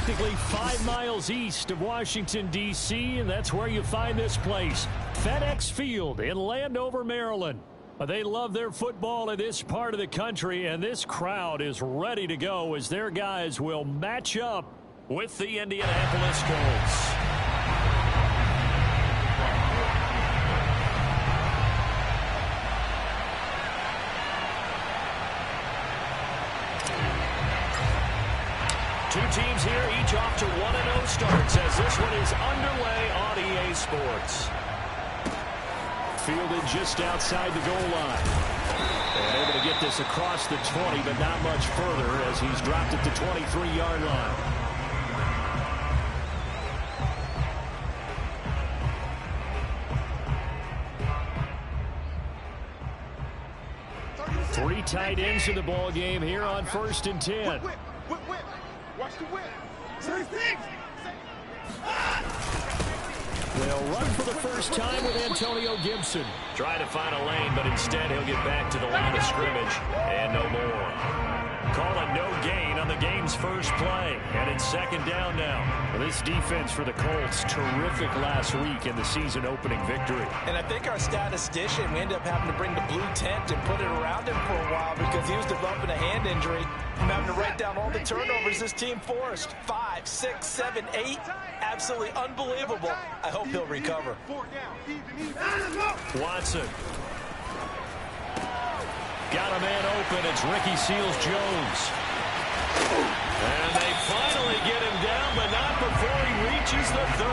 practically 5 miles east of Washington, D.C., and that's where you find this place, FedEx Field in Landover, Maryland. They love their football in this part of the country, and this crowd is ready to go as their guys will match up with the Indianapolis Colts. Two teams here, each off to 1-0 starts as this one is underway on EA Sports. Fielded just outside the goal line. And able to get this across the 20, but not much further as he's dropped it to 23-yard line. Three tight ends in the ball game here on 1st and 10. Watch the whip. They'll run for the first time with Antonio Gibson. Trying to find a lane, but instead he'll get back to the line of scrimmage. And no more. Call a no gain on the game's first play. And it's 2nd down now. Well, this defense for the Colts, terrific last week in the season opening victory. And I think our statistician, we ended up having to bring the blue tent and put it around him for a while because he was developing a hand injury. I'm having to write down all the turnovers this team forced. 5, 6, 7, 8. Absolutely unbelievable. I hope he'll recover. Watson. Got a man open. It's Ricky Seals-Jones. And they finally get him down, but not before he reaches the 34.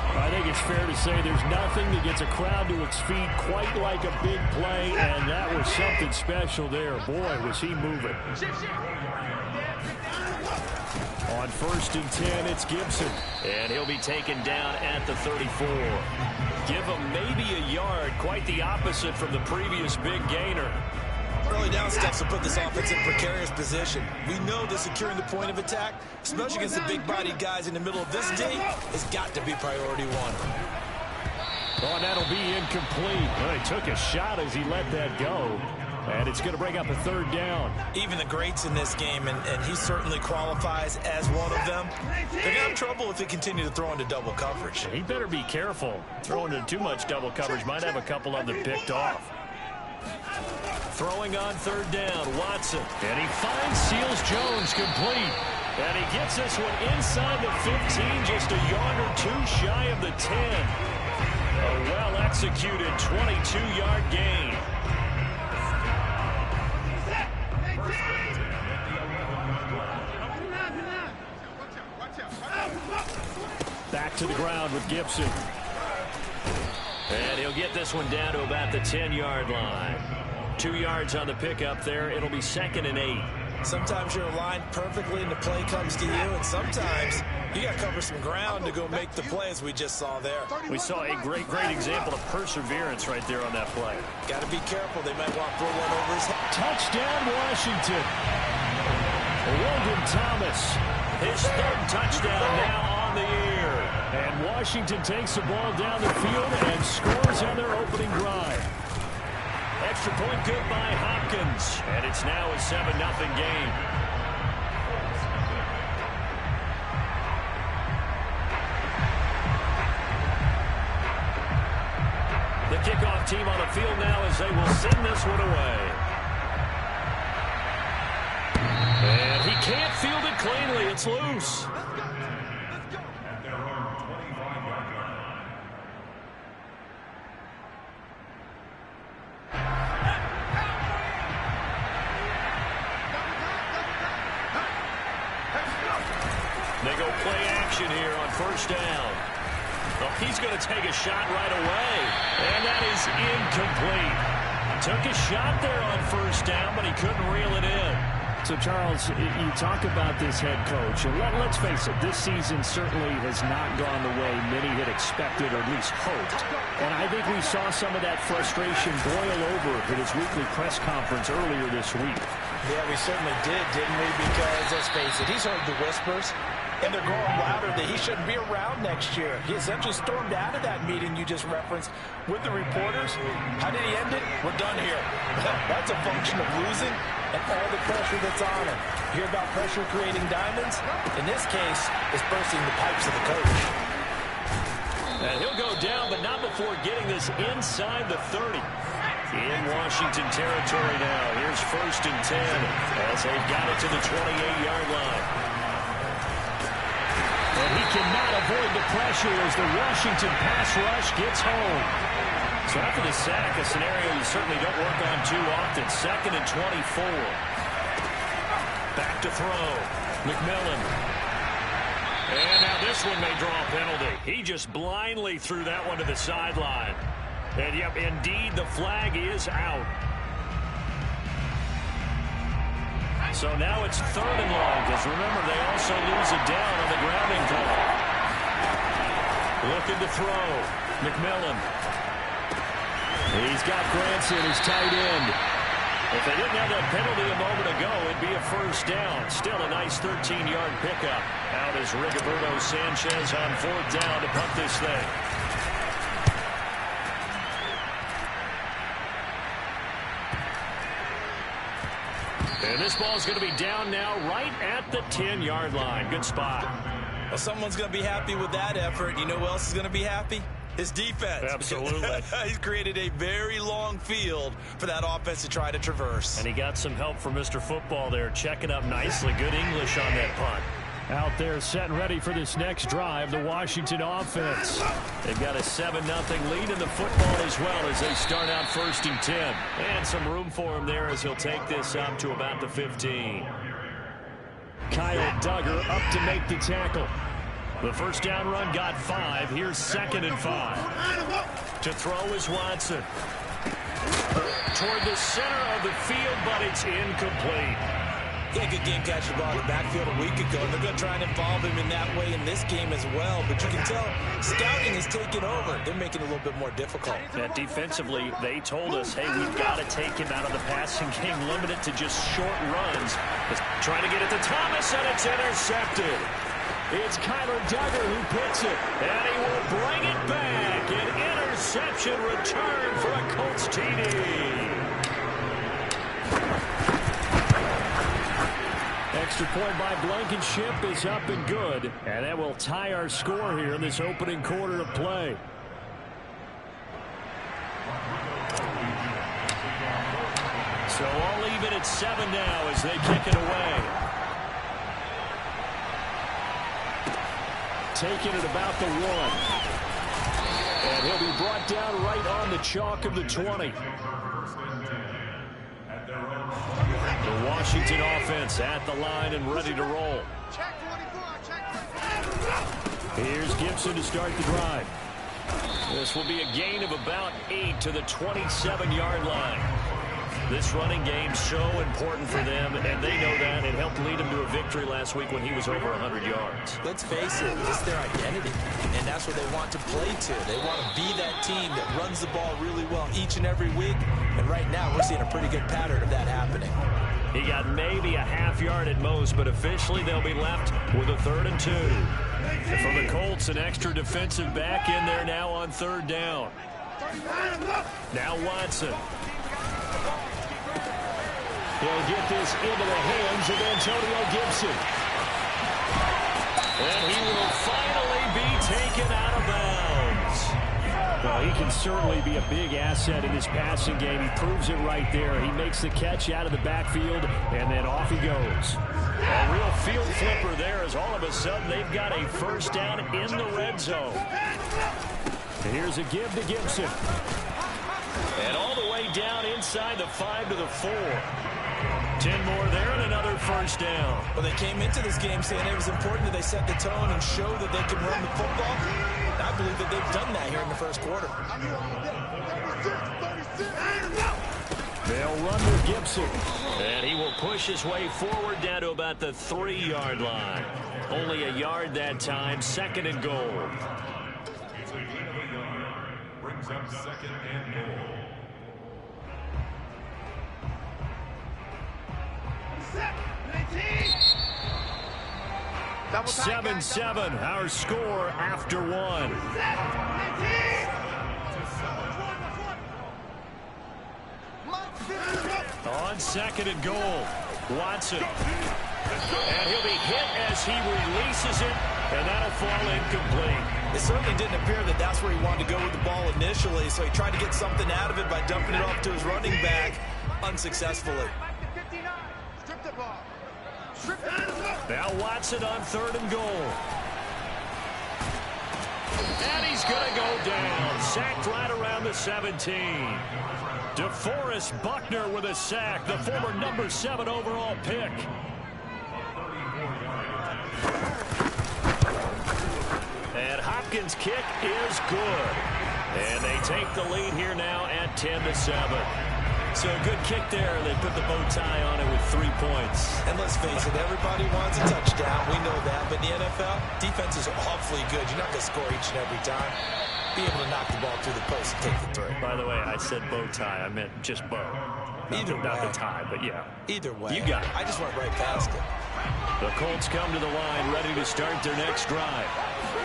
I think it's fair to say there's nothing that gets a crowd to its feet quite like a big play, and that was something special there. Boy, was he moving. On 1st and 10, it's Gibson. And he'll be taken down at the 34. Give him maybe a yard, quite the opposite from the previous big gainer. Early down steps to put this offense in precarious position. We know that securing the point of attack, especially against the big-bodied guys in the middle of this D, has got to be priority one. Oh, and that'll be incomplete. Well, he took a shot as he let that go. And it's going to bring up a 3rd down. Even the greats in this game, and he certainly qualifies as one of them, they're going to have trouble if they continue to throw into double coverage. He better be careful. Throwing into too much double coverage might have a couple of them picked off. Throwing on 3rd down, Watson. And he finds Seals-Jones complete. And he gets this one inside the 15, just a yard or two shy of the 10. A well-executed 22-yard gain. Back to the ground with Gibson. And he'll get this one down to about the 10-yard line. 2 yards on the pickup there. It'll be 2nd and 8. Sometimes you're aligned perfectly and the play comes to you, and sometimes you got to cover some ground to go make the play as we just saw there. We saw a great example of perseverance right there on that play. Got to be careful. They might want to throw one over his head. Touchdown, Washington. Logan Thomas, his 3rd touchdown now on the year. And Washington takes the ball down the field and scores on their opening drive. Extra point good by Hopkins. And it's now a 7-0 game. The kickoff team on the field now as they will send this one away. And he can't field it cleanly. It's loose. They go play action here on 1st down. Well, he's going to take a shot right away. And that is incomplete. Took a shot there on 1st down, but he couldn't reel it in. So, Charles, you talk about this head coach, and let's face it, this season certainly has not gone the way many had expected or at least hoped. And I think we saw some of that frustration boil over at his weekly press conference earlier this week. Yeah, we certainly did, didn't we? Because, let's face it, he's heard the whispers. and they're growing louder that he shouldn't be around next year. He essentially stormed out of that meeting you just referenced with the reporters. How did he end it? We're done here. That's a function of losing and all the pressure that's on him. Hear about pressure creating diamonds? In this case, it's bursting the pipes of the coach. And he'll go down, but not before getting this inside the 30. In Washington territory now. Here's 1st and 10 as they've got it to the 28-yard line. And he cannot avoid the pressure as the Washington pass rush gets home. So after the sack, a scenario you certainly don't work on too often. 2nd and 24. Back to throw. McMillan. And now this one may draw a penalty. He just blindly threw that one to the sideline. And, yep, indeed, the flag is out. So now it's 3rd and long, because remember, they also lose it down on the grounding call. Looking to throw. McMillan. He's got Granson, his tight end. If they didn't have that penalty a moment ago, it'd be a 1st down. Still a nice 13-yard pickup. Out is Rigoberto Sanchez on 4th down to punt this thing. And this ball's going to be down now right at the 10-yard line. Good spot. Well, someone's going to be happy with that effort. You know who else is going to be happy? His defense. Absolutely. He's created a very long field for that offense to try to traverse. And he got some help from Mr. Football there, checking up nicely. Good English on that punt. Out there set and ready for this next drive, the Washington offense. They've got a 7-0 lead in the football as well as they start out 1st and 10. And some room for him there as he'll take this up to about the 15. Kyle Duggar up to make the tackle. The 1st down run got 5. Here's 2nd and 5. To throw is Watson. Toward the center of the field, but it's incomplete. He had a good game catching the ball in the backfield a week ago. They're going to try and involve him in that way in this game as well. But you can tell scouting is taking over. They're making it a little bit more difficult. And defensively, they told us, hey, we've got to take him out of the passing game, limit it to just short runs. Trying to get it to Thomas, and it's intercepted. It's Kyler Duggar who picks it, and he will bring it back. An interception return for a Colts TD. Extra point by Blankenship is up and good. And that will tie our score here in this opening quarter of play. So all even at 7 now as they kick it away. Taking it about the 1. And he'll be brought down right on the chalk of the 20. The Washington offense at the line and ready to roll. Here's Gibson to start the drive. This will be a gain of about 8 to the 27-yard line. This running game so important for them, and they know that. It helped lead them to a victory last week when he was over 100 yards. Let's face it, it's their identity, and that's what they want to play to. They want to be that team that runs the ball really well each and every week, and right now we're seeing a pretty good pattern of that happening. He got maybe a half yard at most, but officially they'll be left with a 3rd and 2. And for the Colts, an extra defensive back in there now on 3rd down. Now Watson. He'll get this into the hands of Antonio Gibson. And he will finally be taken out of bounds. Well, he can certainly be a big asset in this passing game. He proves it right there. He makes the catch out of the backfield, and then off he goes. A real field flipper there as all of a sudden they've got a 1st down in the red zone. And here's a give to Gibson. And all the way down inside the 5 to the 4. 10 more there and another 1st down. Well, they came into this game saying it was important that they set the tone and show that they can run the football. I believe that they've done that here in the 1st quarter. They'll run with Gibson. And he will push his way forward down to about the 3-yard line. Only a yard that time. 2nd and goal. Brings up 2nd and goal. 7-7, our score after one. On 2nd and goal, Watson. And he'll be hit as he releases it, and that'll fall incomplete. It certainly didn't appear that that's where he wanted to go with the ball initially, so he tried to get something out of it by dumping it off to his running back unsuccessfly. Now Watson on 3rd and goal. And he's going to go down. Sacked right around the 17. DeForest Buckner with a sack, the former number 7 overall pick. And Hopkins' kick is good. And they take the lead here now at 10-7. So a good kick there. They put the bow tie on it with 3 points. And let's face it, everybody wants a touchdown. We know that. But in the NFL, defense is awfully good. You're not going to score each and every time. Be able to knock the ball through the post and take the throw. By the way, I said bow tie. I meant just bow. Either way. Not the tie, but yeah. Either way. You got it. I just went right past it. The Colts come to the line, ready to start their next drive.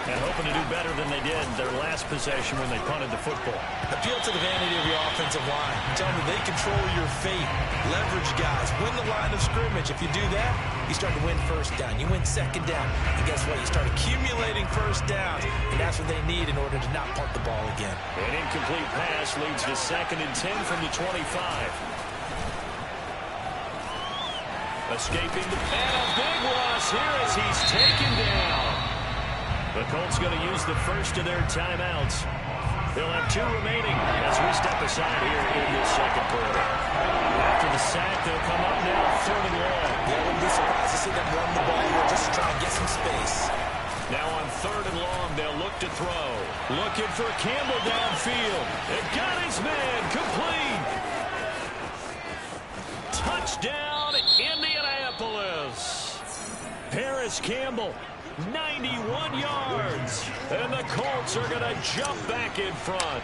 And hoping to do better than they did their last possession when they punted the football. Appeal to the vanity of your offensive line. Tell them they control your fate. Leverage guys. Win the line of scrimmage. If you do that, you start to win first down. You win second down. And guess what? You start accumulating first downs. And that's what they need in order to not punt the ball again. An incomplete pass leads to 2nd and 10 from the 25. Escaping the and a big loss here as he's taken down. The Colts going to use the first of their timeouts. They'll have 2 remaining as we step aside here in this 2nd quarter. After the sack, they'll come up now 3rd and long. Yeah, I wouldn't be surprised to see them run the ball here just to try and get some space. Now on 3rd and long, they'll look to throw. Looking for Campbell downfield. It got his man complete. Touchdown, Indianapolis. Paris Campbell. 91 yards. And the Colts are going to jump back in front.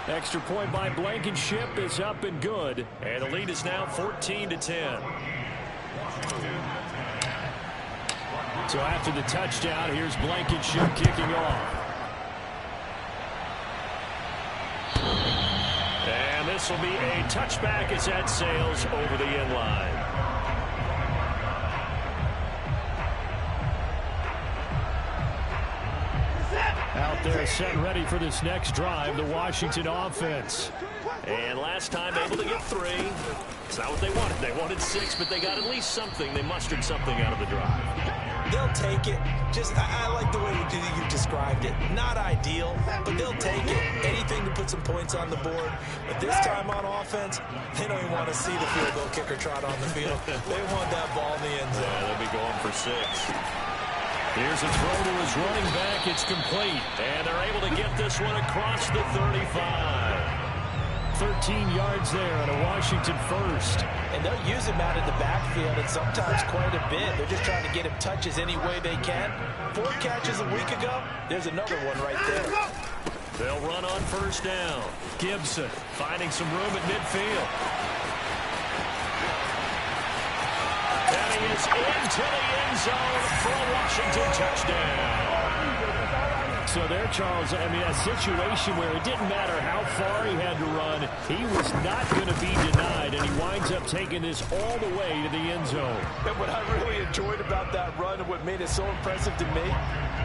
Extra point by Blankenship is up and good. And the lead is now 14-10. So after the touchdown, here's Blankenship kicking off. And this will be a touchback as that sails over the end line. Out there set ready for this next drive, the Washington offense. And last time able to get 3. It's not what they wanted. They wanted 6, but they got at least something. They mustered something out of the drive. They'll take it. I like the way you described it. Not ideal, but they'll take it. Anything to put some points on the board. But this time on offense, they don't even want to see the field goal kicker trot on the field. They want that ball in the end zone. Yeah, they'll be going for 6. Here's a throw to his running back. It's complete. And they're able to get this one across the 35. 13 yards there on a Washington first. And they'll use him out in the backfield, and sometimes quite a bit. They're just trying to get him touches any way they can. 4 catches a week ago. There's another one right there. They'll run on first down. Gibson finding some room at midfield. And he is into the end zone for a Washington touchdown. So there, Charles, I mean, a situation where it didn't matter how far he had to run, he was not going to be denied, and he winds up taking this all the way to the end zone. And what I really enjoyed about that run and what made it so impressive to me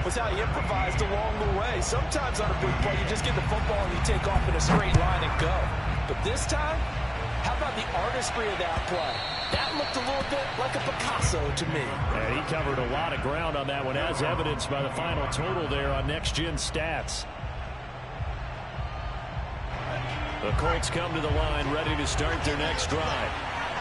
was how he improvised along the way. Sometimes on a big play, you just get the football and you take off in a straight line and go. But this time, how about the artistry of that play? That looked a little bit like a Picasso to me. And he covered a lot of ground on that one, as evidenced by the final total there on Next Gen Stats. The Colts come to the line, ready to start their next drive.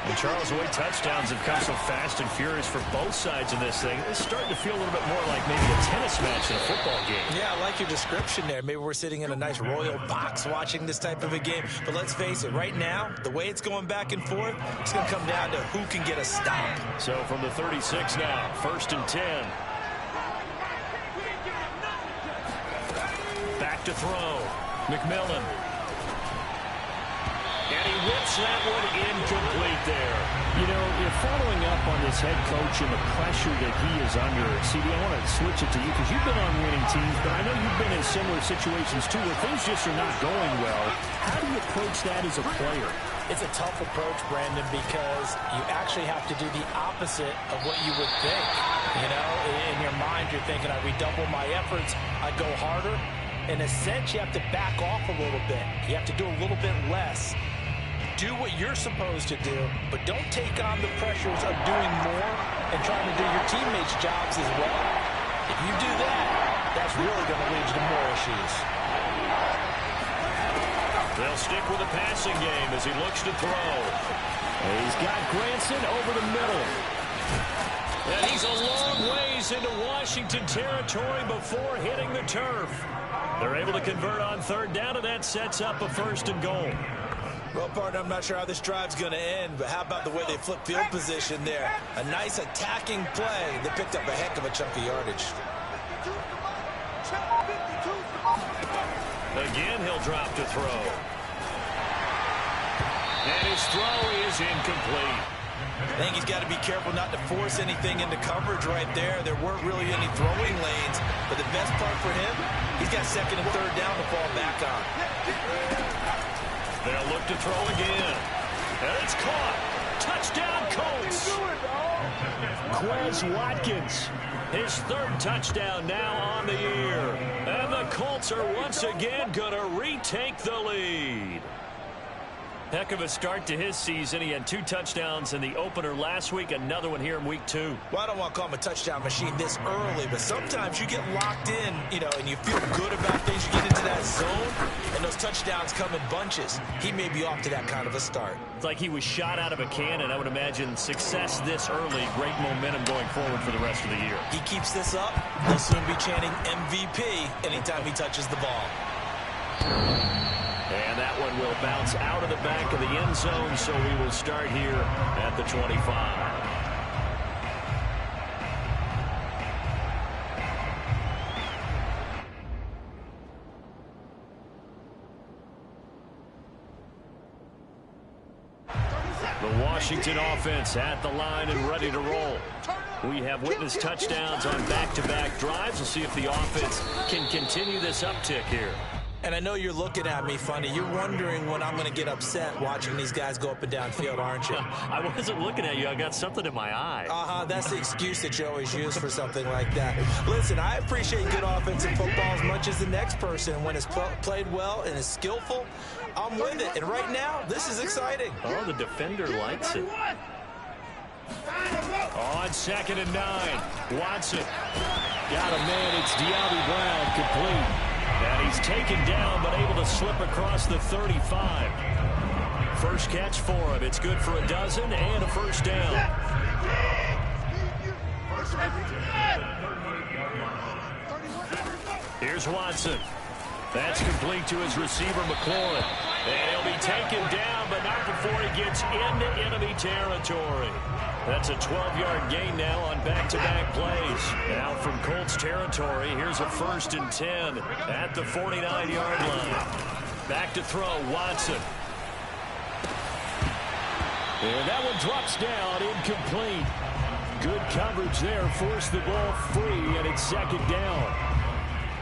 And Charles, the way touchdowns have come so fast and furious for both sides in this thing, it's starting to feel a little bit more like maybe a tennis match in a football game. Yeah, I like your description there. Maybe we're sitting in a nice royal box watching this type of a game. But let's face it, right now, the way it's going back and forth, it's going to come down to who can get a stop. So from the 36 now, 1st and 10. Back to throw. McMillan. And he whips that one incomplete there. You know, you're following up on this head coach and the pressure that he is under. CD, I want to switch it to you because you've been on winning teams, but I know you've been in similar situations too where things just are not going well. How do you approach that as a player? It's a tough approach, Brandon, because you actually have to do the opposite of what you would think. You know, in your mind, you're thinking, I redouble my efforts, I go harder. In a sense, you have to back off a little bit. You have to do a little bit less. Do what you're supposed to do, but don't take on the pressures of doing more and trying to do your teammates' jobs as well. If you do that, that's really going to lead you to more issues. They'll stick with the passing game as he looks to throw. He's got Granson over the middle. And he's a long ways into Washington territory before hitting the turf. They're able to convert on third down, and that sets up a 1st and goal. Well, partner, I'm not sure how this drive's going to end, but how about the way they flip field position there? A nice attacking play. They picked up a heck of a chunk of yardage. Again, he'll drop to throw. And his throw is incomplete. I think he's got to be careful not to force anything into coverage right there. There weren't really any throwing lanes, but the best part for him, he's got 2nd and 3rd down to fall back on. They'll look to throw again. And it's caught. Touchdown, Colts. Quez Watkins. His 3rd touchdown now on the year. And the Colts are once again going to retake the lead. Heck of a start to his season. He had 2 touchdowns in the opener last week, another one here in week 2. Well, I don't want to call him a touchdown machine this early, but sometimes you get locked in, you know, and you feel good about things. You get into that zone, and those touchdowns come in bunches. He may be off to that kind of a start. It's like he was shot out of a cannon. I would imagine success this early, great momentum going forward for the rest of the year. He keeps this up, they'll soon be chanting MVP anytime he touches the ball. And that one will bounce out of the back of the end zone, so we will start here at the 25. The Washington offense at the line and ready to roll. We have witnessed touchdowns on back-to-back drives. We'll see if the offense can continue this uptick here. And I know you're looking at me funny. You're wondering when I'm going to get upset watching these guys go up and down field, aren't you? I wasn't looking at you. I got something in my eye. That's the excuse that you always use for something like that. Listen, I appreciate good offensive football as much as the next person. When it's played well and is skillful, I'm with it. And right now, this is exciting. Oh, the defender likes it. On 2nd and 9, Watson. Got a man. It's De'Ami Brown, complete. And he's taken down, but able to slip across the 35. First catch for him. It's good for a dozen and a 1st down. Here's Watson. That's complete to his receiver, McLaurin. And he'll be taken down, but not before he gets into enemy territory. That's a 12-yard gain now on back-to-back plays. Now from Colts territory, here's a 1st and 10 at the 49-yard line. Back to throw, Watson. And that one drops down, incomplete. Good coverage there, forced the ball free, and it's 2nd down.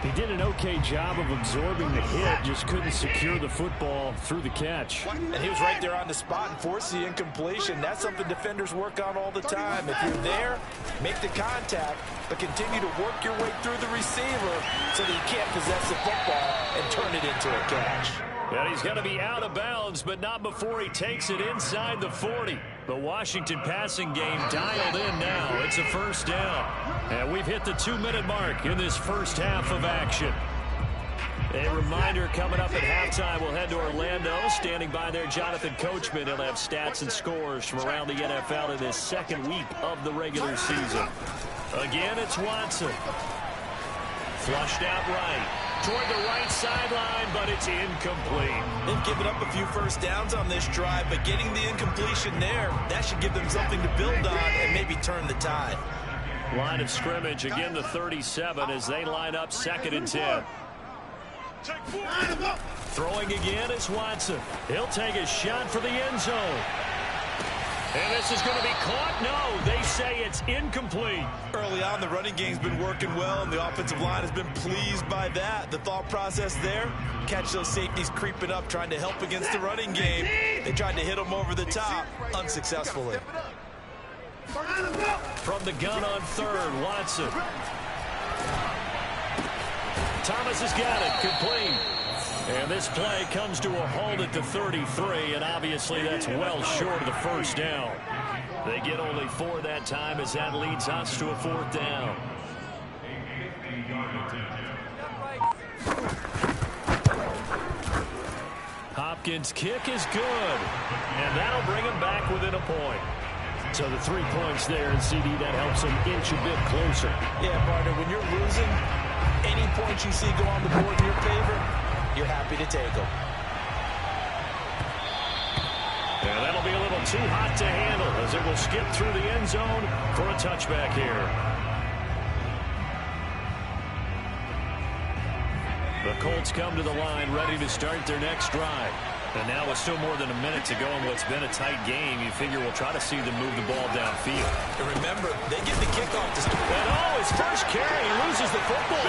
He did an okay job of absorbing the hit, just couldn't secure the football through the catch. And he was right there on the spot and forced the incompletion. That's something defenders work on all the time. If you're there, make the contact, but continue to work your way through the receiver so that you can't possess the football and turn it into a catch. And he's going to be out of bounds, but not before he takes it inside the 40. The Washington passing game dialed in now. It's a 1st down. And we've hit the 2-minute mark in this first half of action. A reminder coming up at halftime, we'll head to Orlando. Standing by there, Jonathan Coachman. He'll have stats and scores from around the NFL in this 2nd week of the regular season. Again, it's Watson. Flushed out right. Toward the right sideline, but it's incomplete. They've given up a few 1st downs on this drive, but getting the incompletion there, that should give them something to build on and maybe turn the tide. Line of scrimmage, again the 37 as they line up 2nd and 10. Throwing again is Watson. He'll take a shot for the end zone. And this is going to be caught. No, they say it's incomplete. Early on, the running game's been working well, and the offensive line has been pleased by that. The thought process there, catch those safeties creeping up, trying to help against the running game. They tried to hit them over the top, unsuccessfully. From the gun on third, Watson. Thomas has got it, complete. And this play comes to a halt at the 33, and obviously that's well short of the first down. They get only 4 that time as that leads us to a 4th down. Hopkins' kick is good, and that'll bring him back within a point. So the 3 points there, and CD, that helps him inch a bit closer. Yeah, partner, when you're losing, any points you see go on the board in your favor, you're happy to take them. And that'll be a little too hot to handle as it will skip through the end zone for a touchback here. The Colts come to the line ready to start their next drive. And now with still more than a minute to go in what's been a tight game, you figure we'll try to see them move the ball downfield. And remember, they get the kickoff to start. And oh, his first carry, he loses the football.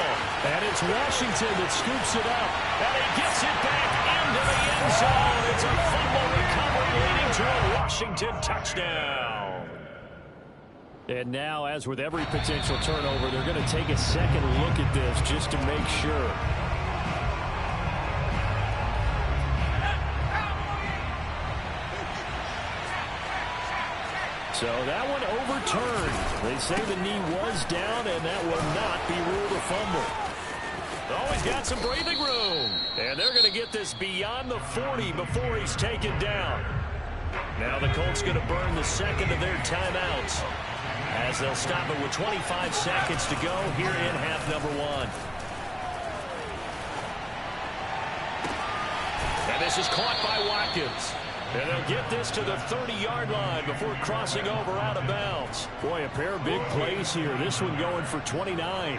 And it's Washington that scoops it up. And he gets it back into the end zone. It's a fumble recovery leading to a Washington touchdown. And now, as with every potential turnover, they're going to take a second look at this just to make sure. So that one overturned. They say the knee was down, and that will not be ruled a fumble. Oh, he's got some breathing room. And they're going to get this beyond the 40 before he's taken down. Now the Colts going to burn the second of their timeouts as they'll stop it with 25 seconds to go here in half number 1. And this is caught by Watkins. And they'll get this to the 30-yard line before crossing over out of bounds. Boy, a pair of big plays here. This one going for 29.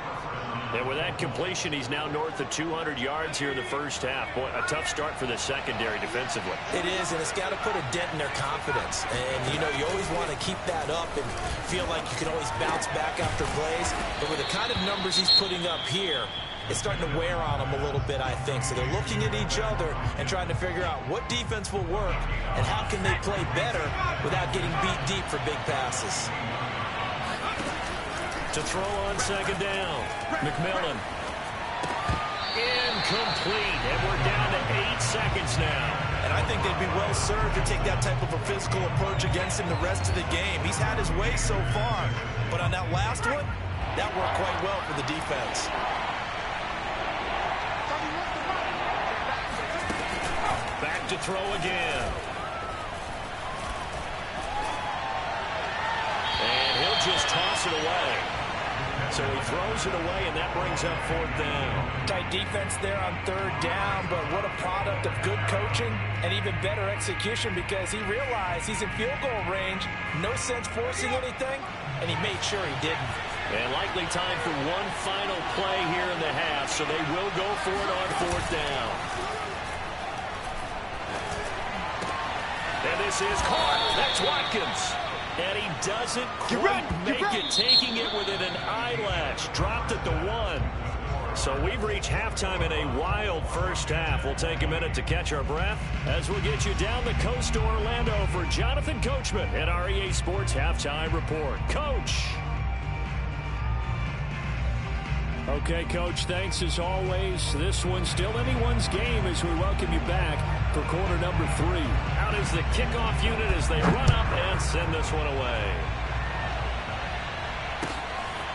And with that completion, he's now north of 200 yards here in the first half. Boy, a tough start for the secondary defensively. It is, and it's got to put a dent in their confidence. And, you know, you always want to keep that up and feel like you can always bounce back after plays. But with the kind of numbers he's putting up here, it's starting to wear on them a little bit, I think. So they're looking at each other and trying to figure out what defense will work and how can they play better without getting beat deep for big passes. To throw on second down, McMillan. Incomplete, and we're down to 8 seconds now. And I think they'd be well served to take that type of a physical approach against him the rest of the game. He's had his way so far, but on that last one, that worked quite well for the defense. Back to throw again. And he'll just toss it away. So he throws it away, and that brings up 4th down. Tight defense there on 3rd down, but what a product of good coaching and even better execution because he realized he's in field goal range, no sense forcing anything, and he made sure he didn't. And likely time for one final play here in the half, so they will go for it on 4th down. And this is caught. That's Watkins. And he doesn't quite make it, taking it within an eyelash. Dropped at the 1. So we've reached halftime in a wild first half. We'll take a minute to catch our breath as we get you down the coast to Orlando for Jonathan Coachman at our EA Sports Halftime Report. Coach. Okay, Coach, thanks as always. This one's still anyone's game as we welcome you back for quarter number 3. Out is the kickoff unit as they run up and send this one away.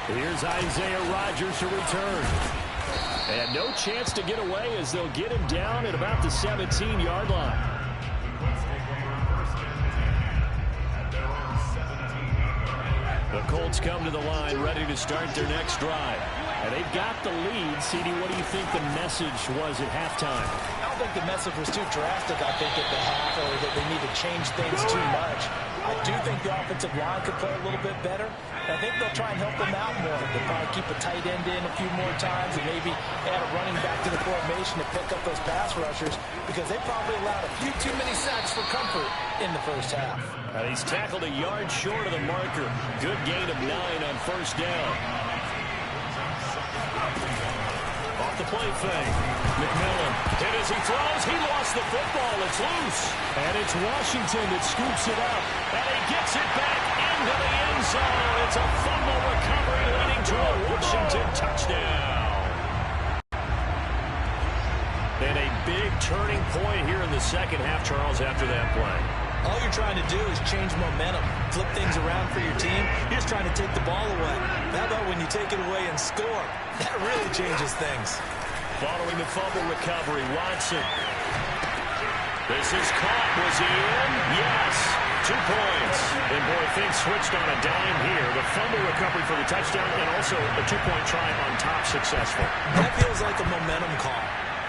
Here's Isaiah Rodgers to return. And no chance to get away as they'll get him down at about the 17-yard line. The Colts come to the line ready to start their next drive. And they've got the lead. CD, what do you think the message was at halftime? I don't think the message was too drastic, I think, at the half, or that they need to change things too much. I do think the offensive line could play a little bit better. And I think they'll try and help them out more. They'll probably keep a tight end in a few more times and maybe add a running back to the formation to pick up those pass rushers, because they probably allowed a few too many sacks for comfort in the first half. He's tackled a yard short of the marker. Good gain of 9 on first down. Off the play fake. McMillan hit as he throws. He lost the football. It's loose. And it's Washington that scoops it up. And he gets it back into the end zone. It's a fumble recovery leading to a Washington touchdown. And a big turning point here in the second half, Charles, after that play. All you're trying to do is change momentum, flip things around for your team. You're just trying to take the ball away. How about when you take it away and score? That really changes things. Following the fumble recovery, Watson. This is caught. Was he in? Yes. 2 points. And boy, things switched on a dime here. The fumble recovery for the touchdown and also a 2-point try on top successful. That feels like a momentum call.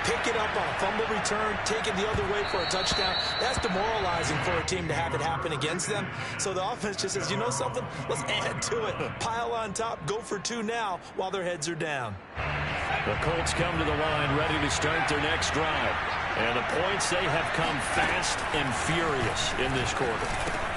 Pick it up on a fumble return, take it the other way for a touchdown. That's demoralizing for a team to have it happen against them. So the offense just says, you know something? Let's add to it. Pile on top, go for 2 now while their heads are down. The Colts come to the line ready to start their next drive. And the points, they have come fast and furious in this quarter.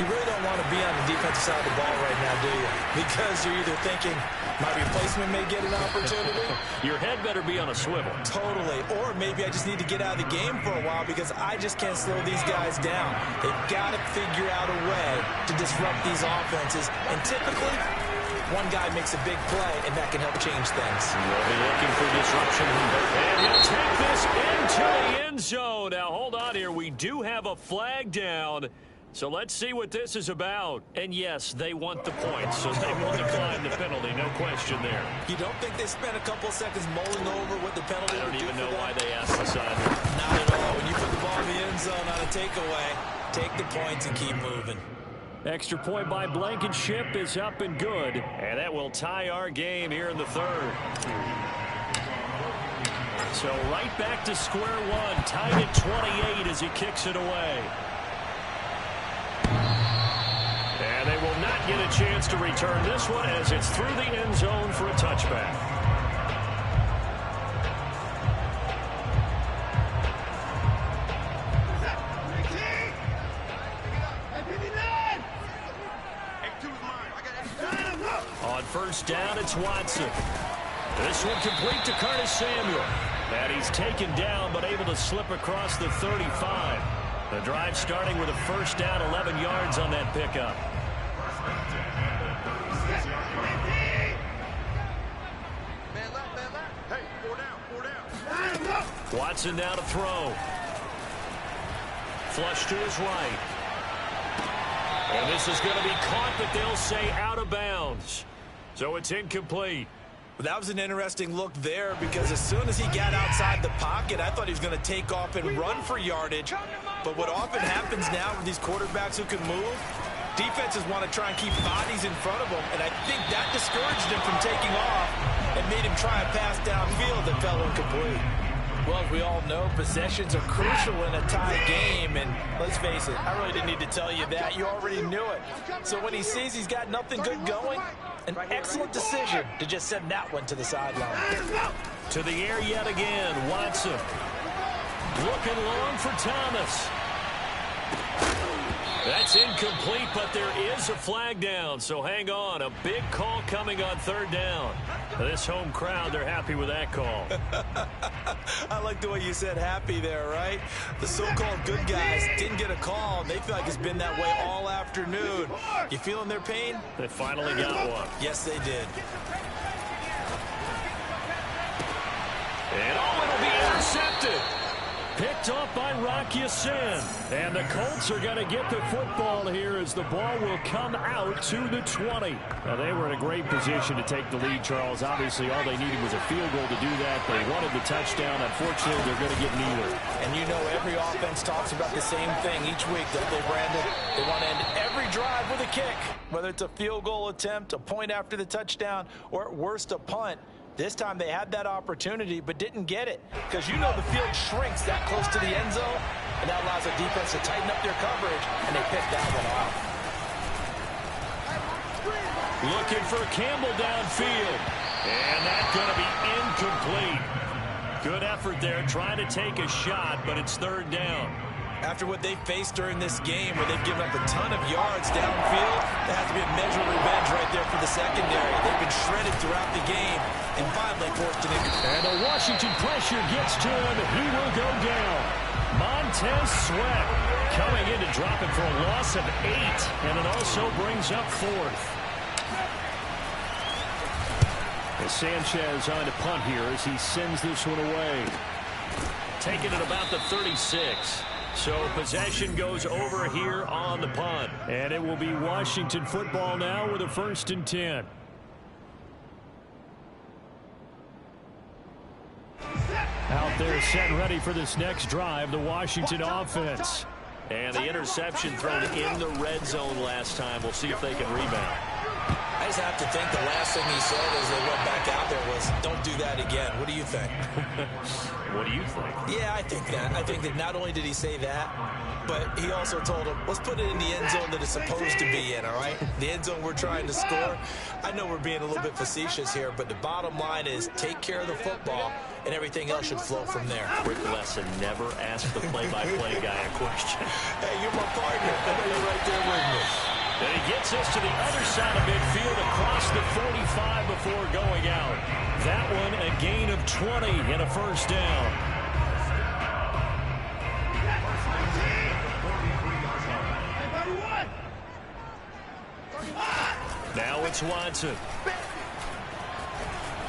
You really don't want to be on the defensive side of the ball right now, do you? Because you're either thinking, my replacement may get an opportunity. Your head better be on a swivel. Totally. Or maybe I just need to get out of the game for a while because I just can't slow these guys down. They've got to figure out a way to disrupt these offenses. And typically, one guy makes a big play, and that can help change things. They'll be looking for disruption. And he'll take this into the end zone. Now, hold on here. We do have a flag down. So let's see what this is about. And yes, they want the points, so they will decline the penalty. No question there. You don't think they spent a couple of seconds mulling over what the penalty would do? I don't even know why they asked the sideline. Not at all. When you put the ball in the end zone on a takeaway, take the points and keep moving. Extra point by Blankenship is up and good. And that will tie our game here in the third. So right back to square one. Tied at 28 as he kicks it away. And they will not get a chance to return this one as it's through the end zone for a touchback. On first down, it's Watson. This one complete to Curtis Samuel. And he's taken down but able to slip across the 35. The drive starting with a first down, 11 yards on that pickup. Watson now to throw. Flush to his right. And this is going to be caught, but they'll say out of bounds. So it's incomplete. That was an interesting look there because as soon as he got outside the pocket, I thought he was going to take off and run for yardage. But what often happens now with these quarterbacks who can move, defenses want to try and keep bodies in front of them, and I think that discouraged him from taking off and made him try a pass downfield that fell incomplete. Well, as we all know, possessions are crucial in a tie game, and let's face it, I really didn't need to tell you that. You already knew it. So when he sees he's got nothing good going, an excellent decision to just send that one to the sideline. To the air yet again, Watson. Looking long for Thomas. That's incomplete, but there is a flag down, so hang on. A big call coming on third down. This home crowd, they're happy with that call. I like the way you said happy there, right? The so-called good guys didn't get a call. They feel like it's been that way all afternoon. You feeling their pain? They finally got one. Yes, they did. And it'll be intercepted. Picked off by Rock Ya-Sin. And the Colts are going to get the football here as the ball will come out to the 20. Now, they were in a great position to take the lead, Charles. Obviously, all they needed was a field goal to do that. They wanted the touchdown. Unfortunately, they're going to get neither. And you know every offense talks about the same thing each week, don't they, Brandon? They want to end every drive with a kick. Whether it's a field goal attempt, a point after the touchdown, or at worst, a punt. This time they had that opportunity but didn't get it, because you know the field shrinks that close to the end zone, and that allows the defense to tighten up their coverage, and they picked that one off. Looking for Campbell downfield, and that's going to be incomplete. Good effort there, trying to take a shot, but it's third down. After what they faced during this game, where they've given up a ton of yards downfield, there has to be a measure of revenge right there for the secondary. They've been shredded throughout the game, and finally forced an incomplete. And the Washington pressure gets to him. He will go down. Montez Sweat coming in to drop it for a loss of 8, and it also brings up fourth. As Sanchez on to punt here as he sends this one away. Taking it about the 36. So possession goes over here on the punt. And it will be Washington football now with a 1st and 10. Out there set and ready for this next drive, the Washington offense. And the interception thrown in the red zone last time. We'll see if they can rebound. I just have to think the last thing he said as they went back out there was, don't do that again. What do you think? What do you think? Yeah, I think that. I think that not only did he say that, but he also told him, let's put it in the end zone that it's supposed to be in, all right? The end zone we're trying to score. I know we're being a little bit facetious here, but the bottom line is take care of the football, and everything else should flow from there. Rick Lesson never asked the play-by-play guy a question. Hey, you're my partner. I know you're right there with me. And he gets us to the other side of midfield across the 45 before going out. That one a gain of 20 and a 1st down. Now it's Watson.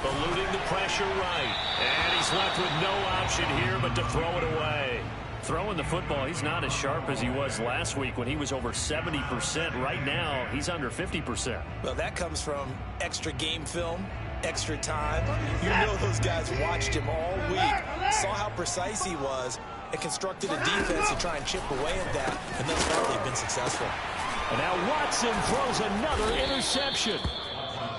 Eluding the pressure right. And he's left with no option here but to throw it away. Throwing the football, he's not as sharp as he was last week when he was over 70%. Right now, he's under 50%. Well, that comes from extra game film, extra time. You know those guys watched him all week, saw how precise he was, and constructed a defense to try and chip away at that, and thus far they've been successful. And now Watson throws another interception.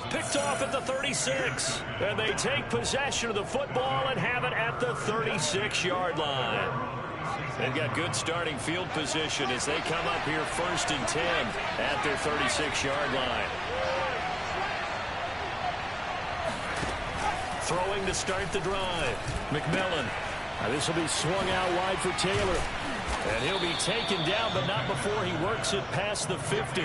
Picked off at the 36. And they take possession of the football and have it at the 36-yard line. They've got good starting field position as they come up here 1st and 10 at their 36-yard line. Throwing to start the drive. McMillan. This will be swung out wide for Taylor. And he'll be taken down, but not before he works it past the 50.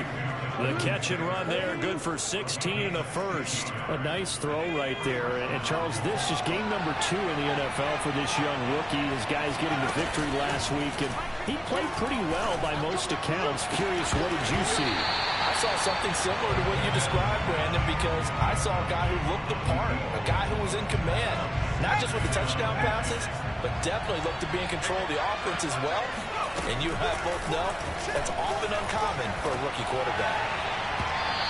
The catch and run there, good for 16 and a 1st. A nice throw right there. And Charles, this is game number 2 in the NFL for this young rookie. His guys getting the victory last week, and he played pretty well by most accounts. Curious, what did you see? I saw something similar to what you described, Brandon, because I saw a guy who looked the part, a guy who was in command, not just with the touchdown passes, but definitely looked to be in control of the offense as well. And you and I both know that's often uncommon for a rookie quarterback.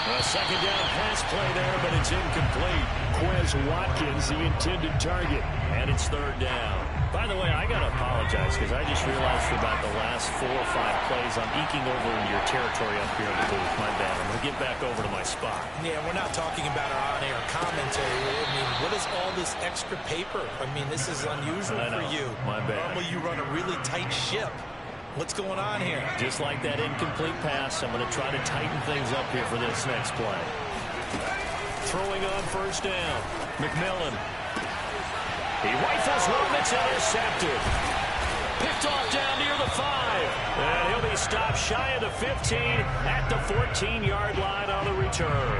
A 2nd down pass play there, but it's incomplete. Quez Watkins, the intended target. And it's 3rd down. By the way, I got to apologize because I just realized for about the last 4 or 5 plays I'm eking over into your territory up here in the booth. My bad. I'm going to get back over to my spot. Yeah, we're not talking about our on-air commentary. I mean, what is all this extra paper? I mean, this is unusual for you. My bad. Normally you run a really tight ship. What's going on here? Just like that incomplete pass, I'm going to try to tighten things up here for this next play. Throwing on 1st down. McMillan. He rifles one that's intercepted. Picked off down near the 5. And he'll be stopped shy of the 15 at the 14-yard line on the return.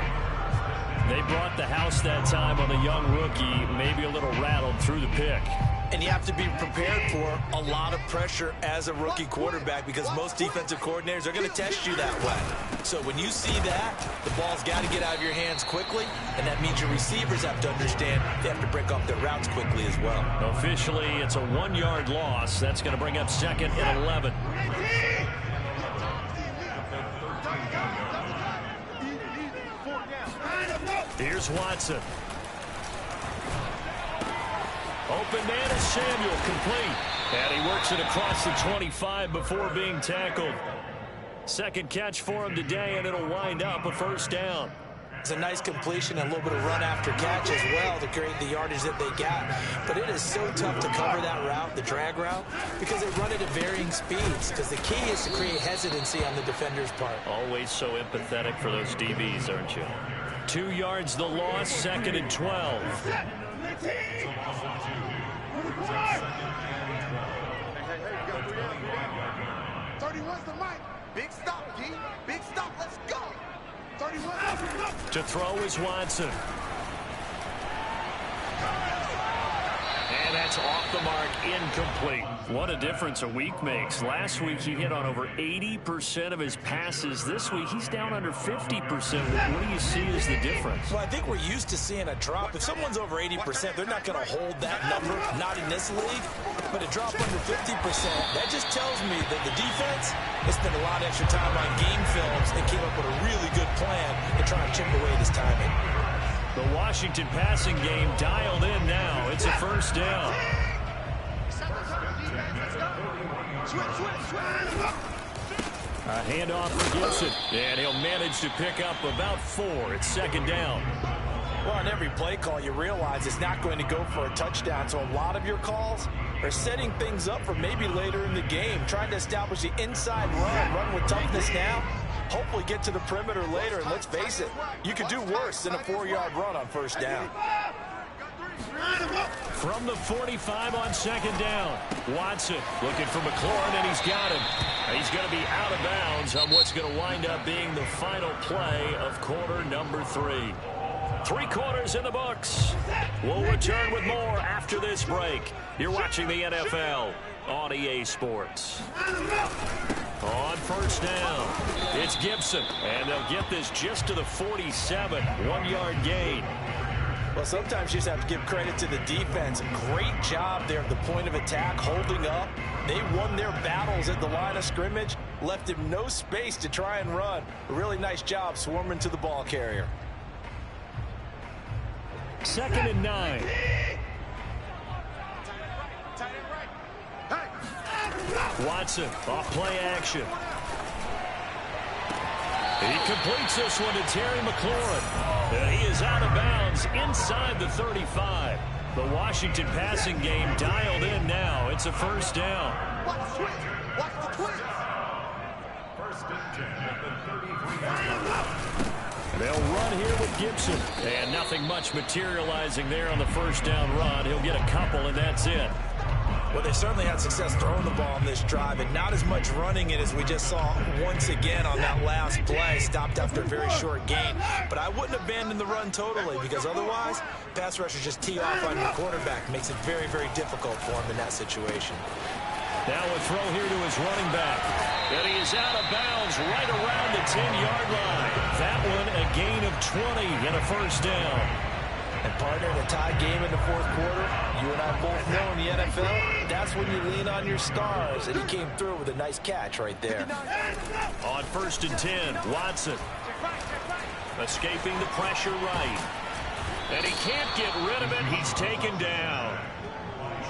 They brought the house that time on the young rookie, maybe a little rattled through the pick. And you have to be prepared for a lot of pressure as a rookie quarterback because most defensive coordinators are going to test you that way. So when you see that, the ball's got to get out of your hands quickly, and that means your receivers have to understand they have to break off their routes quickly as well. Officially, it's a 1-yard loss. That's going to bring up 2nd and 11. Here's Watson. Open man is Samuel, complete. And he works it across the 25 before being tackled. 2nd catch for him today, and it'll wind up a 1st down. It's a nice completion and a little bit of run after catch as well to create the yardage that they got. But it is so tough to cover that route, the drag route, because they run it at varying speeds. Because the key is to create hesitancy on the defender's part. Always so empathetic for those DBs, aren't you? 2 yards the loss, 2nd and 12. 31's the mic. Big stop, D. Big stop. Let's go. 31. To throw is Watson. And that's off the mark, incomplete. What a difference a week makes. Last week he hit on over 80% of his passes. This week he's down under 50%. What do you see as the difference? Well, I think we're used to seeing a drop. If someone's over 80%, they're not going to hold that number, not in this league. But a drop under 50%, that just tells me that the defense has spent a lot of extra time on game films and came up with a really good plan to try and chip away this timing. The Washington passing game dialed in now. It's a first down. A handoff for Gibson. And he'll manage to pick up about 4. It's 2nd down. Well, on every play call, you realize it's not going to go for a touchdown. So a lot of your calls are setting things up for maybe later in the game, trying to establish the inside run with toughness now. Hopefully get to the perimeter later, and let's face it, you could do worse than a 4-yard run on first down. From the 45 on 2nd down, Watson looking for McLaurin, and he's got him. He's going to be out of bounds on what's going to wind up being the final play of quarter number 3. 3 quarters in the books. We'll return with more after this break. You're watching the NFL on EA Sports. On first down, it's Gibson, and they'll get this just to the 47, 1-yard gain. Well, sometimes you just have to give credit to the defense. Great job there at the point of attack, holding up. They won their battles at the line of scrimmage, left him no space to try and run. A really nice job swarming to the ball carrier. 2nd and 9. Watson off play action. He completes this one to Terry McLaurin. And he is out of bounds inside the 35. The Washington passing game dialed in now. It's a first down. Watch the twins. Watch the twins. First and 10 at the 33-yard They'll run here with Gibson. And nothing much materializing there on the first down run. He'll get a couple, and that's it. Well, they certainly had success throwing the ball on this drive, and not as much running it as we just saw once again on that last play. Stopped after a very short gain. But I wouldn't abandon the run totally, because otherwise, pass rushers just tee off on your quarterback. Makes it very, very difficult for him in that situation. Now a throw here to his running back. And he is out of bounds right around the 10-yard line. That one a gain of 20 and a first down. And partner, in a tie game in the 4th quarter, you and I both know in the NFL, that's when you lean on your stars. And he came through with a nice catch right there. On 1st and 10, Watson escaping the pressure right. And he can't get rid of it. He's taken down.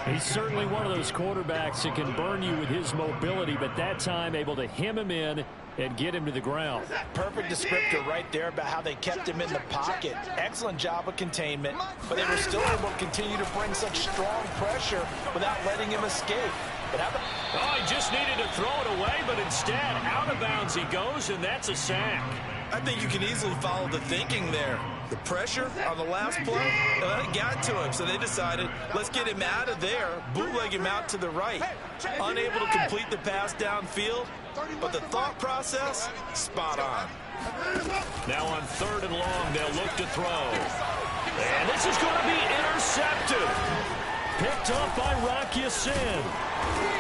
He's certainly one of those quarterbacks that can burn you with his mobility, but that time able to hem him in and get him to the ground. Perfect descriptor right there about how they kept him in the pocket. Excellent job of containment, but they were still able to continue to bring such strong pressure without letting him escape. But how about... Oh, he just needed to throw it away, but instead, out of bounds he goes, and that's a sack. I think you can easily follow the thinking there. The pressure on the last play, it got to him, so they decided, let's get him out of there, bootleg him out to the right. Unable to complete the pass downfield, but the thought process, spot on. Now on 3rd and long, they'll look to throw. And this is going to be intercepted. Picked up by Rocky Sin.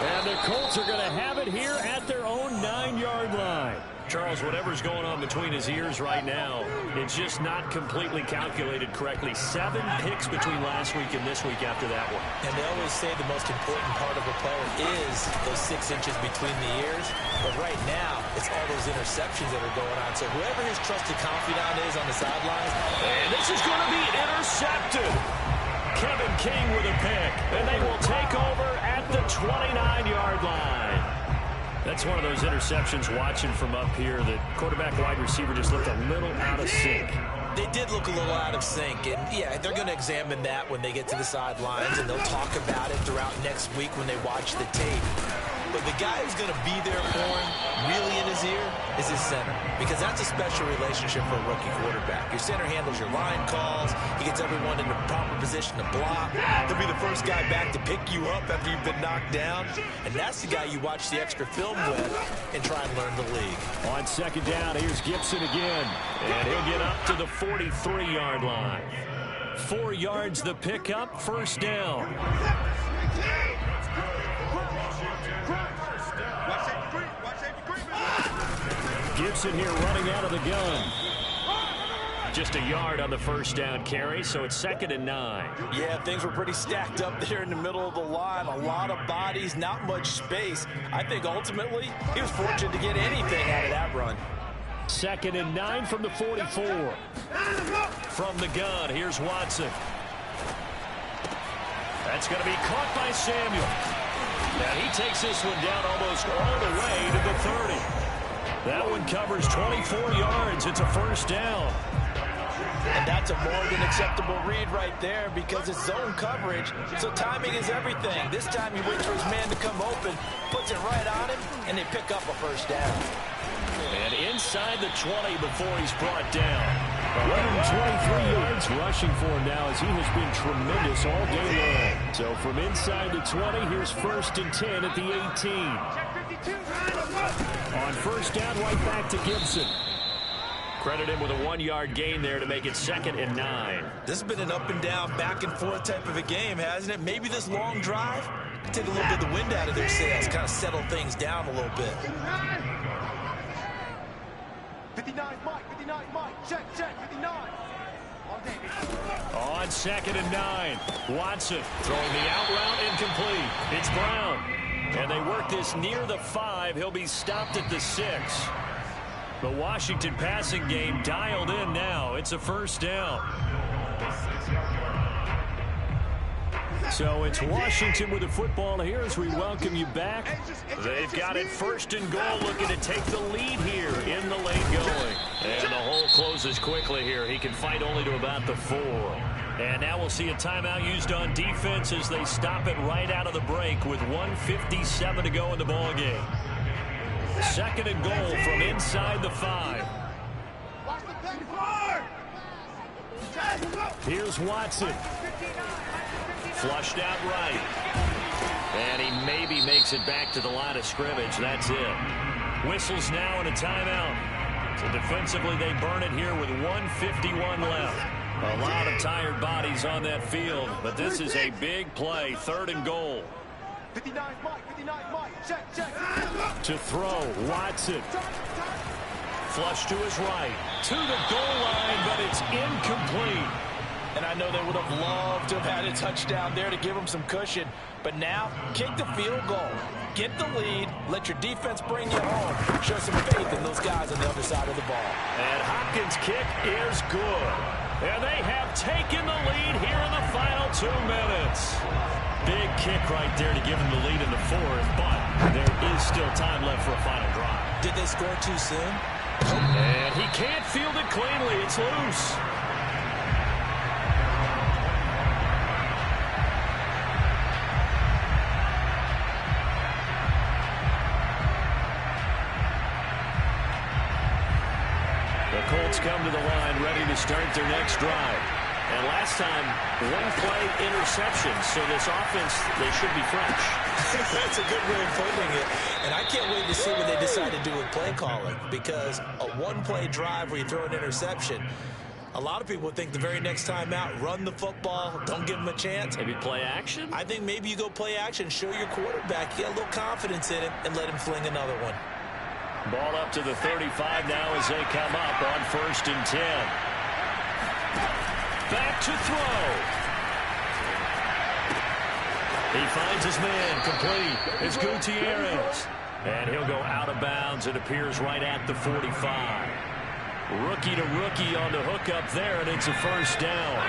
And the Colts are going to have it here at their own 9-yard line. Charles, whatever's going on between his ears right now, it's just not completely calculated correctly. 7 picks between last week and this week after that one. And they always say the most important part of a player is those 6 inches between the ears. But right now, it's all those interceptions that are going on. So whoever his trusted confidant is on the sidelines. And this is going to be intercepted. Kevin King with a pick. And they will take over at the 29-yard line. That's one of those interceptions watching from up here. The quarterback wide receiver just looked a little out of sync. They did look a little out of sync, and yeah, they're going to examine that when they get to the sidelines, and they'll talk about it throughout next week when they watch the tape. But the guy who's going to be there for him, really in his ear, is his center, because that's a special relationship for a rookie quarterback. Your center handles your line calls. He gets everyone in the proper position to block. He'll be the first guy back to pick you up after you've been knocked down, and that's the guy you watch the extra film with and try and learn the league. On second down, here's Gibson again, and he'll get up to the 43-yard line. 4 yards the pickup, first down. Gibson here running out of the gun. Just a yard on the first down carry, so it's 2nd and 9. Yeah, things were pretty stacked up there in the middle of the line. A lot of bodies, not much space. I think ultimately he was fortunate to get anything out of that run. 2nd and 9 from the 44. From the gun, here's Watson. That's going to be caught by Samuel. Now he takes this one down almost all the way to the 30. That one covers 24 yards. It's a first down. And that's a more than acceptable read right there because it's zone coverage, so timing is everything. This time he waits for his man to come open, puts it right on him, and they pick up a first down. And inside the 20 before he's brought down. 123 yards rushing for him now as he has been tremendous all day long. So from inside the 20, here's 1st and 10 at the 18. On first down, right back to Gibson. Credit him with a 1-yard gain there to make it 2nd and 9. This has been an up and down, back and forth type of a game, hasn't it? Maybe this long drive can take a little bit of the wind out of their sails, kind of settle things down a little bit. 59 Mike, check, 59. On 2nd and 9, Watson throwing the out route incomplete. It's Brown. And they work this near the 5. He'll be stopped at the 6. The Washington passing game dialed in now. It's a first down. So it's Washington with the football here as we welcome you back. They've got it 1st and goal, looking to take the lead here in the late going. And the hole closes quickly here. He can fight only to about the 4. And now we'll see a timeout used on defense as they stop it right out of the break with 1:57 to go in the ballgame. 2nd and goal from inside the 5. Here's Watson. Flushed out right. And he maybe makes it back to the line of scrimmage. That's it. Whistles now and a timeout. So defensively they burn it here with 1:51 left. A lot of tired bodies on that field, but this is a big play. 3rd and goal. 59 Mike, check. To throw, Watson. Flush to his right. To the goal line, but it's incomplete. And I know they would have loved to have had a touchdown there to give them some cushion. But now, kick the field goal. Get the lead. Let your defense bring you home. Show some faith in those guys on the other side of the ball. And Hopkins' kick is good. And they have taken the lead here in the final 2 minutes. Big kick right there to give them the lead in the 4th, but there is still time left for a final drive. Did they score too soon? And he can't field it cleanly. It's loose. The Colts come to the line ready to start their next drive. And last time, 1-play interception, so this offense, they should be fresh. That's a good way of putting it. And I can't wait to see what they decide to do with play calling, because a 1-play drive where you throw an interception, a lot of people think the very next time out, run the football, don't give them a chance. Maybe play action? I think maybe you go play action, show your quarterback, get a little confidence in him, and let him fling another one. Ball up to the 35 now as they come up on 1st and 10. Back to throw. He finds his man complete. It's Gutierrez. And he'll go out of bounds. It appears right at the 45. Rookie to rookie on the hook up there, and it's a first down.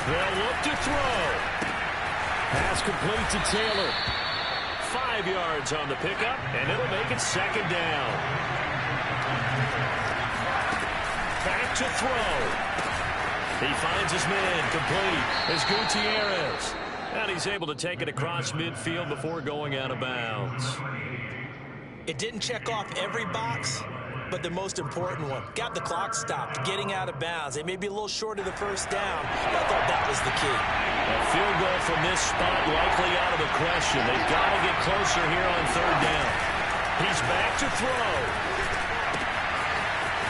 They'll look to throw. Pass complete to Taylor. 5 yards on the pickup, and it'll make it 2nd down. to throw. He finds his man complete as Gutierrez. And he's able to take it across midfield before going out of bounds. It didn't check off every box, but the most important one. Got the clock stopped, getting out of bounds. It may be a little short of the first down, but I thought that was the key. A field goal from this spot likely out of the question. They've got to get closer here on third down. He's back to throw.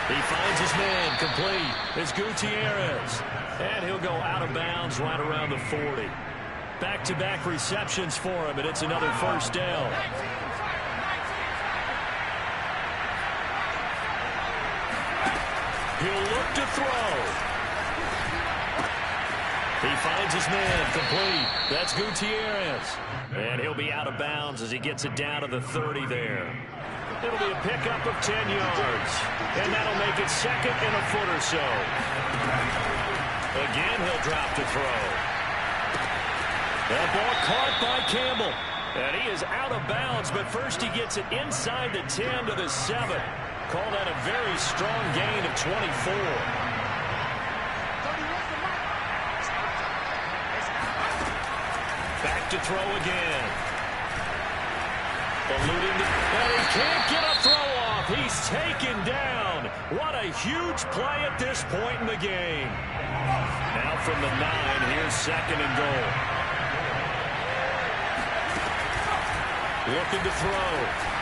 He finds his man complete. It's Gutierrez. And he'll go out of bounds right around the 40. Back-to-back receptions for him, and it's another first down. He'll look to throw. He finds his man complete. That's Gutierrez. And he'll be out of bounds as he gets it down to the 30 there. It'll be a pickup of 10 yards. And that'll make it second and a foot or so. Again, he'll drop to throw. That ball caught by Campbell. And he is out of bounds, but first he gets it inside the 10 to the 7. Call that a very strong gain of 24. Back to throw again. Eluding the... And he can't get a throw off. He's taken down. What a huge play at this point in the game. Now from the 9, here's second and goal. Looking to throw.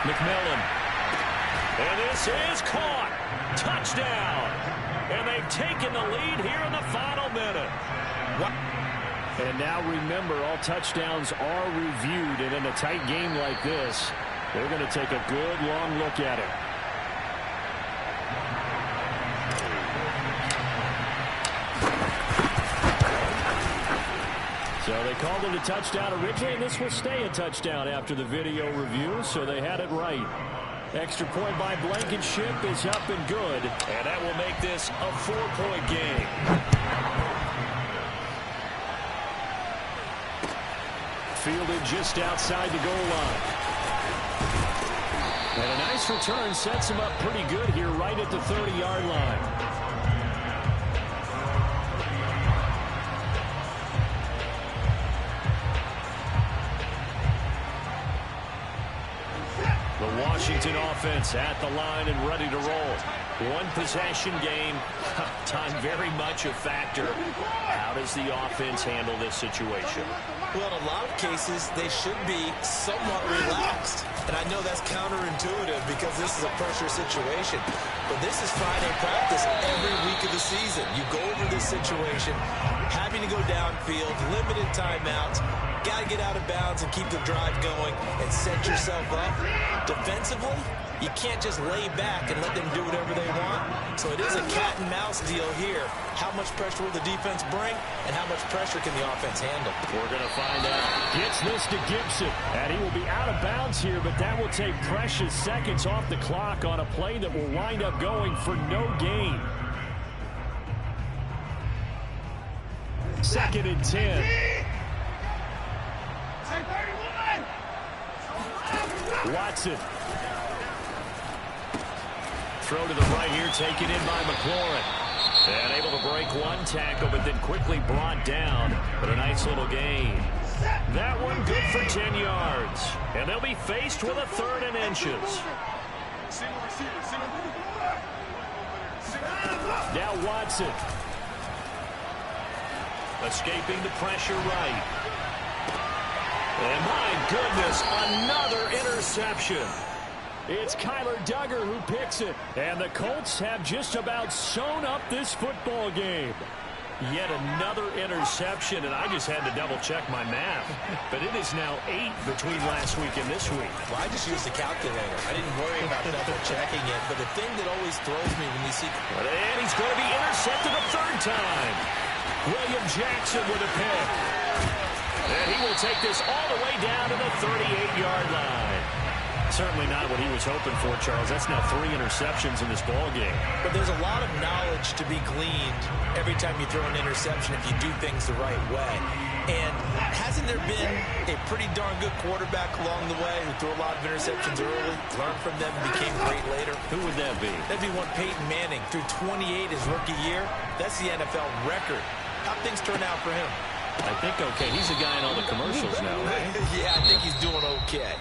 McMillan. And this is caught. Touchdown. And they've taken the lead here in the final minute. And now remember, all touchdowns are reviewed. And in a tight game like this, they're going to take a good long look at it. So they called it a touchdown originally, and this will stay a touchdown after the video review, so they had it right. Extra point by Blankenship is up and good. And that will make this a 4-point game. Fielded just outside the goal line. And a nice return sets him up pretty good here right at the 30-yard line. Washington offense at the line and ready to roll. One possession game. Time very much a factor. How does the offense handle this situation? Well, in a lot of cases, they should be somewhat relaxed. And I know that's counterintuitive because this is a pressure situation. But this is Friday practice every week of the season. You go over this situation, having to go downfield, limited timeouts, got to get out of bounds and keep the drive going and set yourself up. Defensively, you can't just lay back and let them do whatever they want. So it is a cat and mouse deal here. How much pressure will the defense bring and how much pressure can the offense handle? We're going to find out. Gets this to Gibson, and he will be out of bounds here, but that will take precious seconds off the clock on a play that will wind up going for no gain. Second and 10. Watson. Throw to the right here, taken in by McLaurin. And able to break one tackle, but then quickly brought down. But a nice little gain. That one good for 10 yards. And they'll be faced with a 3rd and inches. Now Watson. Escaping the pressure right. And my goodness, another interception. It's Kyler Duggar who picks it. And the Colts have just about sewn up this football game. Yet another interception, and I just had to double-check my math. But it is now 8 between last week and this week. Well, I just used the calculator. I didn't worry about double-checking it. But the thing that always throws me when you see... And he's going to be intercepted a 3rd time. William Jackson with a pick. And he will take this all the way down to the 38-yard line. certainly not what he was hoping for, Charles. That's now 3 interceptions in this ball game. But there's a lot of knowledge to be gleaned every time you throw an interception if you do things the right way. And hasn't there been a pretty darn good quarterback along the way who threw a lot of interceptions early, learned from them, and became great later? Who would that be? That'd be one Peyton Manning. Threw 28 his rookie year. That's the NFL record. How'd things turn out for him? I think okay. He's a guy in all the commercials now, right? Yeah, I think he's doing okay.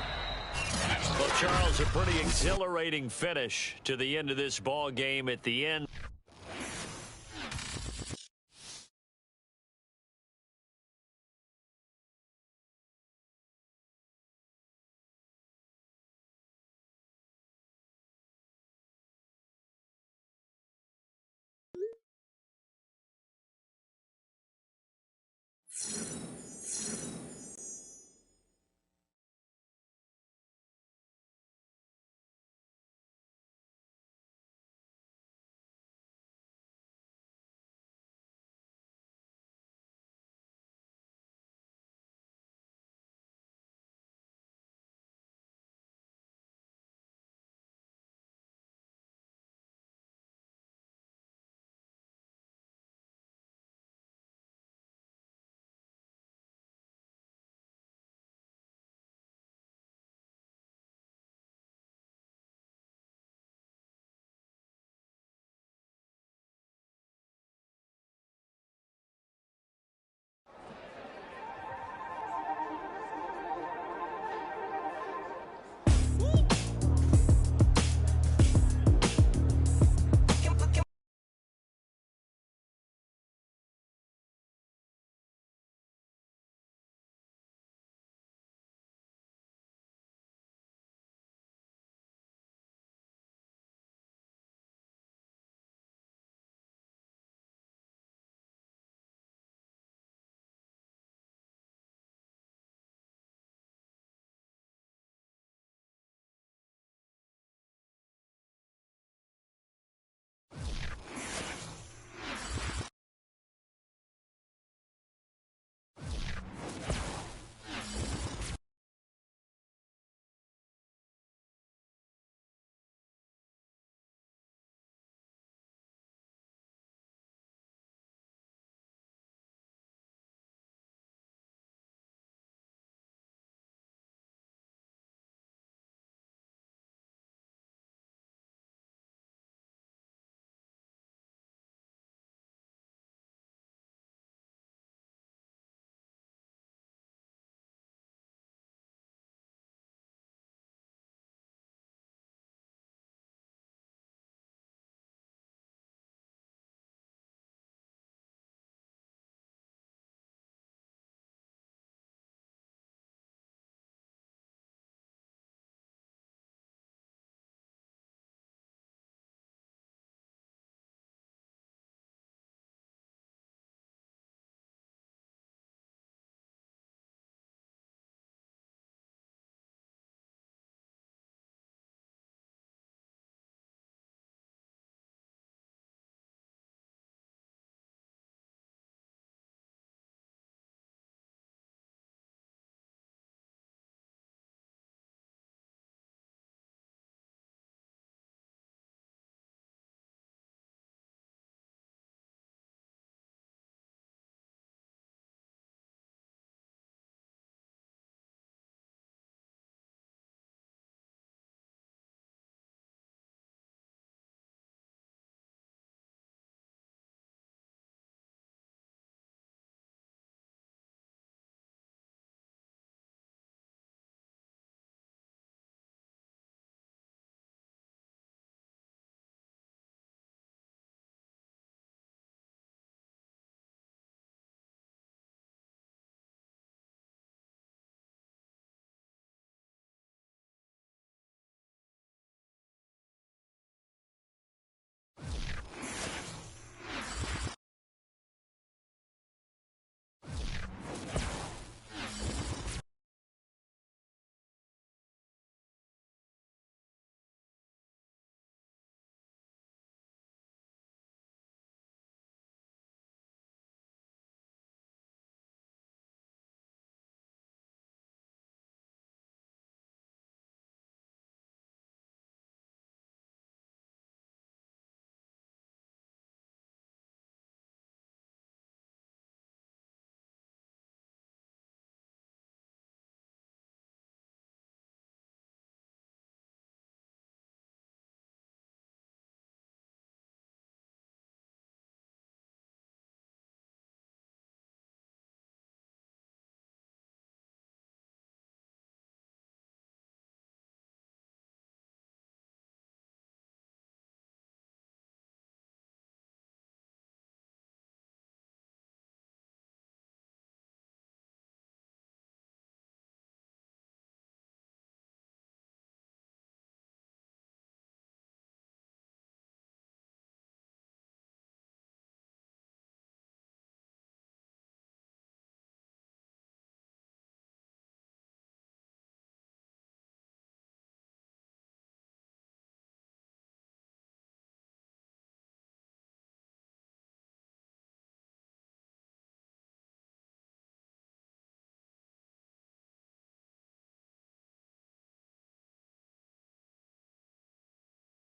Well, Charles, a pretty exhilarating finish to the end of this ball game at the end.